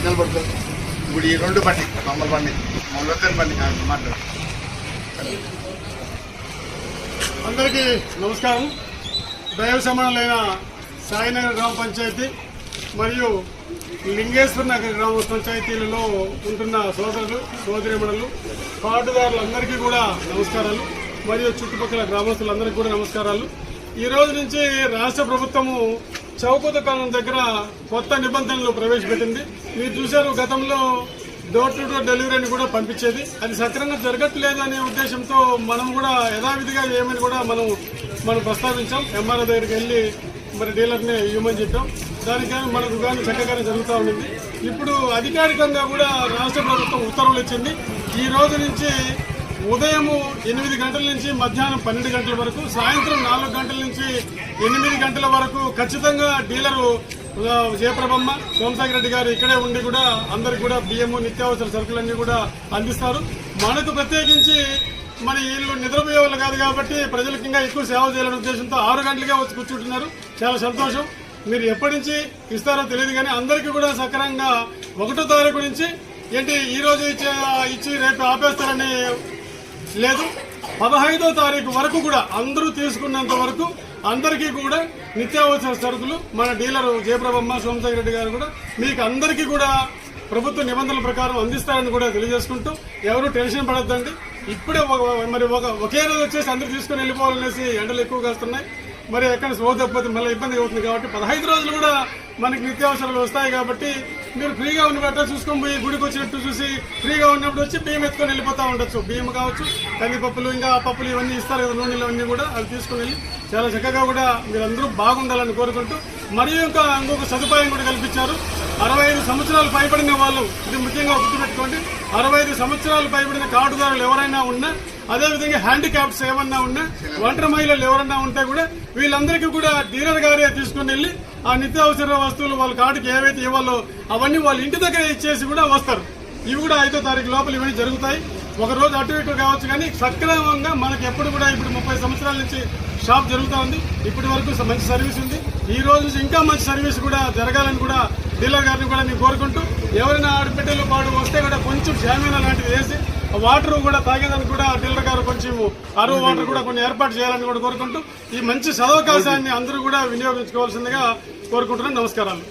నిలబడుతుంది ఇప్పుడు ఈ రెండు బండి మమ్మల్ని బండి మమ్మల్ని బండి మాట్లాడు. అందరికీ నమస్కారం. దైవ సమానులైన సాయినగర్ గ్రామ పంచాయతీ మరియు లింగేశ్వర నగర్ గ్రామ పంచాయతీలలో ఉంటున్న సోదరులు సోదరిమణులు కార్డుదారులందరికీ కూడా నమస్కారాలు మరియు చుట్టుపక్కల గ్రామస్తులందరికీ కూడా నమస్కారాలు. ఈ రోజు నుంచి రాష్ట్ర ప్రభుత్వము చౌక దుకాణం దగ్గర కొత్త నిబంధనలు ప్రవేశపెట్టింది. మీరు చూశారు, గతంలో డోర్ టు డోర్ డెలివరీని కూడా పంపించేది. అది సక్రమంగా జరగట్లేదు అనే ఉద్దేశంతో మనం కూడా యథావిధిగా ఏమని కూడా మనం ప్రస్తావించాం. ఎంఆర్ఓ దగ్గరికి వెళ్ళి మరి డీలర్ని ఇవ్వమని చెప్పాం. దానికని మనకు కానీ చక్కగానే జరుగుతూ ఉండింది. ఇప్పుడు అధికారికంగా కూడా రాష్ట్ర ప్రభుత్వం ఉత్తర్వులు ఇచ్చింది. ఈ రోజు నుంచి ఉదయం 8 గంటల నుంచి మధ్యాహ్నం 12 గంటల వరకు, సాయంత్రం 4 గంటల నుంచి 8 గంటల వరకు ఖచ్చితంగా డీలరు జయప్రభమ్మ సోమసాగర్ రెడ్డి గారు ఇక్కడే ఉండి కూడా అందరికి కూడా బియ్యము నిత్యావసర సరుకులన్నీ కూడా అందిస్తారు. మనకు ప్రత్యేకించి మన వీళ్ళు నిద్రపోయే వాళ్ళు కాదు కాబట్టి ప్రజలకు ఇంకా ఎక్కువ సేవ చేయాలనే ఉద్దేశంతో 6 గంటలకే వచ్చి కూర్చుంటున్నారు. చాలా సంతోషం. మీరు ఎప్పటి నుంచి ఇస్తారో తెలియదు కానీ అందరికీ కూడా సక్రమంగా 1వ తారీఖు నుంచి ఏంటి ఈ రోజు ఇచ్చి రేపు ఆపేస్తారని లేదు. 15వ తారీఖు వరకు కూడా అందరూ తీసుకున్నంత వరకు అందరికీ కూడా నిత్యావసర సరుకులు మన డీలరు జయప్రభమ్మ సోమసాగర్ రెడ్డి గారు కూడా మీకు అందరికీ కూడా ప్రభుత్వ నిబంధనల ప్రకారం అందిస్తారని కూడా తెలియజేసుకుంటూ ఎవరు టెన్షన్ పడొద్దండి. ఇప్పుడే మరి ఒకే రోజు వచ్చేసి అందరూ తీసుకుని వెళ్ళిపోవాలనేసి ఎండలు ఎక్కువగా వస్తున్నాయి. మరి ఎక్కడ స్లో తప్పితే మళ్ళీ ఇబ్బంది అవుతుంది కాబట్టి 15 రోజులు కూడా మనకి నిత్యావసరాలు వస్తాయి కాబట్టి మీరు ఫ్రీగా ఉన్నప్పుడు చూసుకొని పోయి గుడికి వచ్చినట్టు చూసి ఫ్రీగా ఉన్నప్పుడు వచ్చి బియ్యం ఎత్తుకొని వెళ్ళిపోతూ ఉండొచ్చు. బియ్యం కావచ్చు, కందిపప్పులు, ఇంకా పప్పులు ఇవన్నీ ఇస్తారు కదా, నూనెలు అన్నీ కూడా అవి తీసుకుని వెళ్ళి చాలా చక్కగా కూడా మీరందరూ బాగుండాలని కోరుకుంటూ మరియు ఇంకొక సదుపాయం కూడా కల్పించారు. 65 సంవత్సరాలు పైబడిన వాళ్ళు, ఇది ముఖ్యంగా గుర్తుపెట్టుకోండి, 65 సంవత్సరాలు పైబడిన కార్డుదారులు ఎవరైనా ఉన్నా, అదేవిధంగా హ్యాండిక్యాప్స్ ఏమన్నా ఉన్నా, ఒంటరి మహిళలు ఎవరన్నా ఉంటే కూడా వీళ్ళందరికీ కూడా డీలర్ గారే తీసుకుని వెళ్ళి ఆ నిత్యావసర వస్తువులు వాళ్ళ కార్డుకి ఏవైతే ఇవ్వాలో అవన్నీ వాళ్ళ ఇంటి దగ్గర ఇచ్చేసి కూడా వస్తారు. ఇవి కూడా 5వ తారీఖు లోపల ఇవన్నీ జరుగుతాయి. ఒక రోజు అటు ఇటు కావచ్చు కానీ సక్రమంగా మనకి ఎప్పుడు కూడా ఇప్పుడు 30 సంవత్సరాల నుంచి షాప్ జరుగుతూ ఉంది. ఇప్పటి వరకు మంచి సర్వీస్ ఉంది. ఈ రోజు నుంచి ఇంకా మంచి సర్వీస్ కూడా జరగాలని కూడా డీలర్ గారిని కూడా నేను కోరుకుంటూ, ఎవరైనా ఆడబిడ్డలు పాడు వస్తే కూడా కొంచెం షామీనా లాంటివి వేసి వాటర్ కూడా తాగేదానికి కూడా డీలర్ గారు కొంచెం అరువు వాటర్ కూడా కొన్ని ఏర్పాటు చేయాలని కూడా కోరుకుంటూ ఈ మంచి సదవకాశాన్ని అందరూ కూడా వినియోగించుకోవాల్సిందిగా కోరుకుంటున్నాను. నమస్కారాలు.